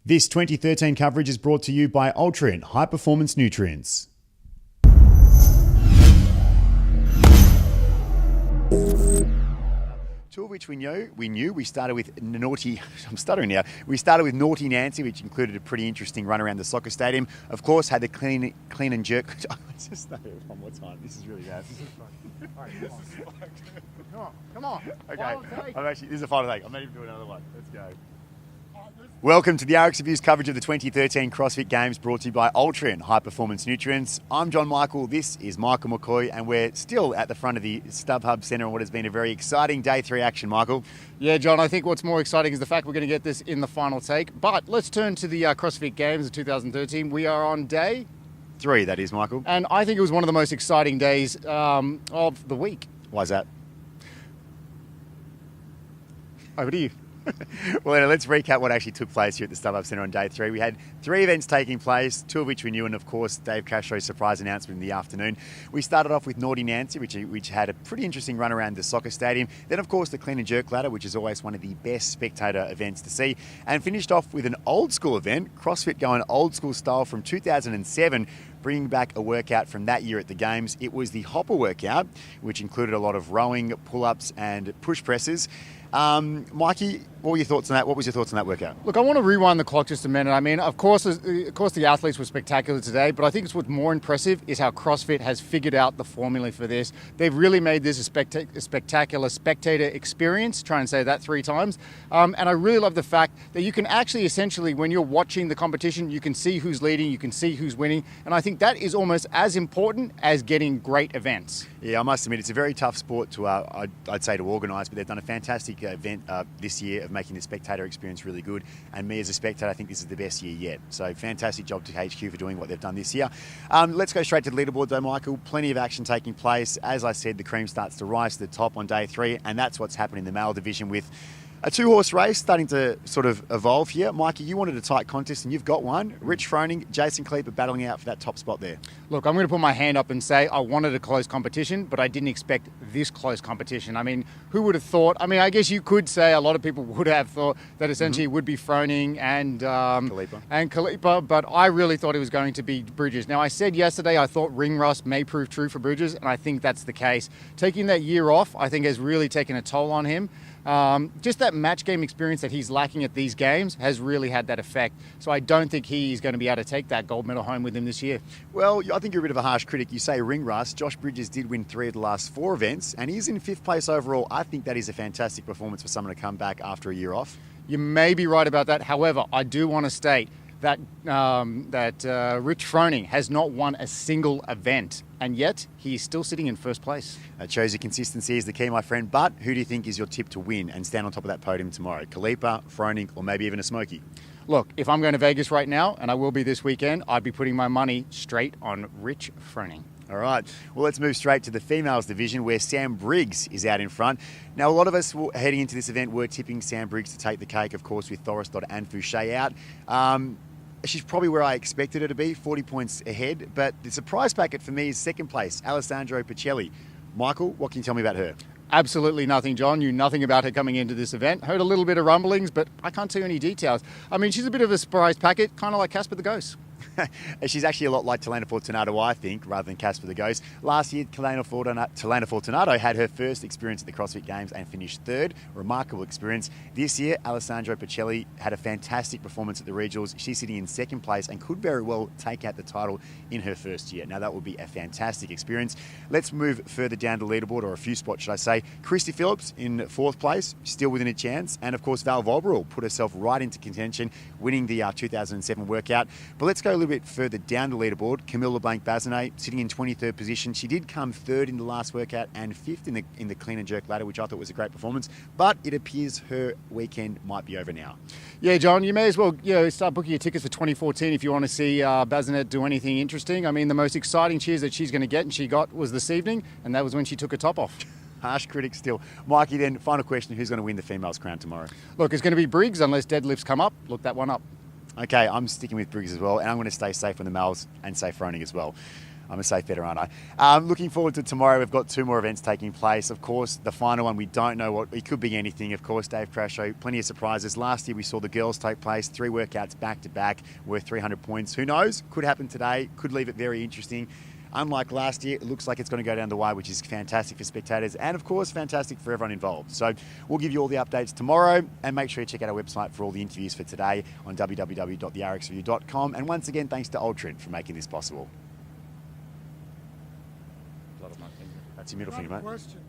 This 2013 coverage is brought to you by Ultrient High Performance Nutrients. Two of which we knew. We started with Naughty. I'm stuttering now. We started with Naughty Nancy, which included a pretty interesting run around the soccer stadium. Of course, had the clean and jerk. Let's just start it one more time. This is really bad. This is fun. All right, come on. Okay. This is a final take. I'm not even doing another one. Let's go. Welcome to the RX Reviews coverage of the 2013 CrossFit Games, brought to you by Ultrient High Performance Nutrients. I'm John Michael, this is Michael McCoy, and we're still at the front of the StubHub Center on what has been a very exciting Day 3 action, Michael. Yeah, John, I think what's more exciting is the fact we're going to get this in the final take. But let's turn to the CrossFit Games of 2013. We are on Day 3, that is, Michael. And I think it was one of the most exciting days of the week. Why is that? Over to you. Well, let's recap what actually took place here at the StubHub Center on Day 3. We had 3 events taking place, 2 of which we knew, and of course, Dave Castro's surprise announcement in the afternoon. We started off with Naughty Nancy, which had a pretty interesting run around the soccer stadium. Then, of course, the clean and jerk ladder, which is always one of the best spectator events to see. And finished off with an old school event, CrossFit going old school style from 2007, bringing back a workout from that year at the Games. It was the hopper workout, which included a lot of rowing, pull-ups, and push presses. Mikey, what were your thoughts on that? What was your thoughts on that workout? Look, I want to rewind the clock just a minute. I mean, of course, the athletes were spectacular today, but I think what's more impressive is how CrossFit has figured out the formula for this. They've really made this a spectacular spectator experience. Try and say that 3 times. And I really love the fact that you can actually, essentially, when you're watching the competition, you can see who's leading, you can see who's winning. And I think that is almost as important as getting great events. Yeah, I must admit, it's a very tough sport to, I'd say, to organise, but they've done a fantastic event this year of making the spectator experience really good. And me as a spectator, I think this is the best year yet. So fantastic job to HQ for doing what they've done this year. Let's go straight to the leaderboard though, Michael. Plenty of action taking place. As I said, the cream starts to rise to the top on Day 3, and that's what's happened in the male division with a 2-horse race starting to sort of evolve here. Mikey, you wanted a tight contest, and you've got one. Rich Froning, Jason Kleeper battling out for that top spot there. Look, I'm going to put my hand up and say I wanted a close competition, but I didn't expect this close competition. I mean, who would have thought? I mean, I guess you could say a lot of people would have thought that essentially it would be Froning and Kleeper, but I really thought it was going to be Bridges. Now, I said yesterday I thought ring rust may prove true for Bridges, and I think that's the case. Taking that year off, I think, has really taken a toll on him. Just that match game experience that he's lacking at these games has really had that effect. So I don't think he's going to be able to take that gold medal home with him this year. Well, I think you're a bit of a harsh critic. You say ring rust. Josh Bridges did win 3 of the last 4 events, and he's in 5th place overall. I think that is a fantastic performance for someone to come back after a year off. You may be right about that. However, I do want to state that Rich Froning has not won a single event, and yet he's still sitting in 1st place. That shows you consistency is the key, my friend. But who do you think is your tip to win and stand on top of that podium tomorrow? Kleeper, Froning, or maybe even a Smokey? Look, if I'm going to Vegas right now, and I will be this weekend, I'd be putting my money straight on Rich Froning. All right. Well, let's move straight to the females division where Sam Briggs is out in front. Now, a lot of us heading into this event were tipping Sam Briggs to take the cake, of course, with Thoris and Fouché out. She's probably where I expected her to be, 40 points ahead. But the surprise packet for me is 2nd place, Alessandro Pacelli. Michael, what can you tell me about her? Absolutely nothing, John. Knew nothing about her coming into this event. Heard a little bit of rumblings, but I can't tell you any details. I mean, she's a bit of a surprise packet, kind of like Casper the Ghost. She's actually a lot like Talana Fortunato, I think, rather than Casper the Ghost. Last year, Talana Fortunato had her first experience at the CrossFit Games and finished 3rd. Remarkable experience. This year, Alessandro Pacelli had a fantastic performance at the regionals. She's sitting in 2nd place and could very well take out the title in her 1st year. Now, that would be a fantastic experience. Let's move further down the leaderboard, or a few spots, should I say. Christy Phillips in 4th place, still within a chance. And, of course, Val Volberall put herself right into contention, winning the 2007 workout. But let's go a little bit further down the leaderboard. Camille LeBlanc-Bazinet sitting in 23rd position. She did come 3rd in the last workout and 5th in the clean and jerk ladder, which I thought was a great performance. But it appears her weekend might be over now. Yeah, John, you may as well start booking your tickets for 2014 if you want to see Bazinet do anything interesting. I mean, the most exciting cheers that she's going to get, and she got, was this evening, and that was when she took her top off. Harsh critic still. Mikey, then, final question. Who's going to win the females crown tomorrow? Look, it's going to be Briggs unless deadlifts come up. Look that one up. Okay, I'm sticking with Briggs as well, and I'm going to stay safe on the males and say Froning as well. I'm a safe bet, aren't I? Looking forward to tomorrow. We've got 2 more events taking place. Of course, the final one, we don't know what, it could be anything. Of course, Dave Crasho, plenty of surprises. Last year, we saw the girls take place, 3 workouts back to back, worth 300 points. Who knows? Could happen today, could leave it very interesting. Unlike last year, it looks like it's going to go down the wire, which is fantastic for spectators and, of course, fantastic for everyone involved. So we'll give you all the updates tomorrow, and make sure you check out our website for all the interviews for today on www.therxreview.com. And once again, thanks to Ultron for making this possible. That's your middle finger, mate. Question.